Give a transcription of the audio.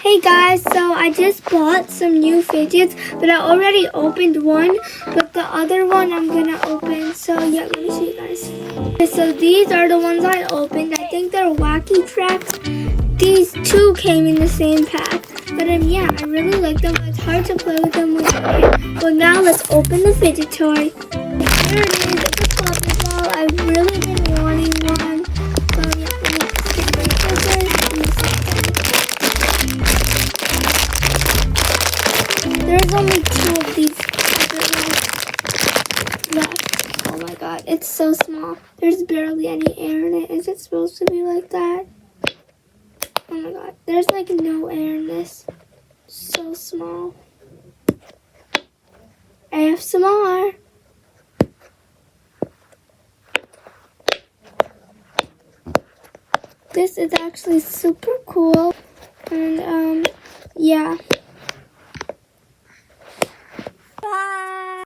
Hey guys, so I just bought some new fidgets, but I already opened one, but the other one I'm gonna open. So yeah, let me show you guys. Okay, so these are the ones I opened. I think they're wacky tracks. These two came in the same pack, but yeah, I really like them. It's hard to play with them with my hand. Well, now let's open the fidget toy. Here it is. It's a puppy ball. I've really been wanting one. So yeah, let me just get rid of this. There's only two of these left. Oh my god, it's so small. There's barely any air in it. Is it supposed to be like that? Oh my god, there's like no air in this. So small. I have some more. This is actually super cool. And yeah.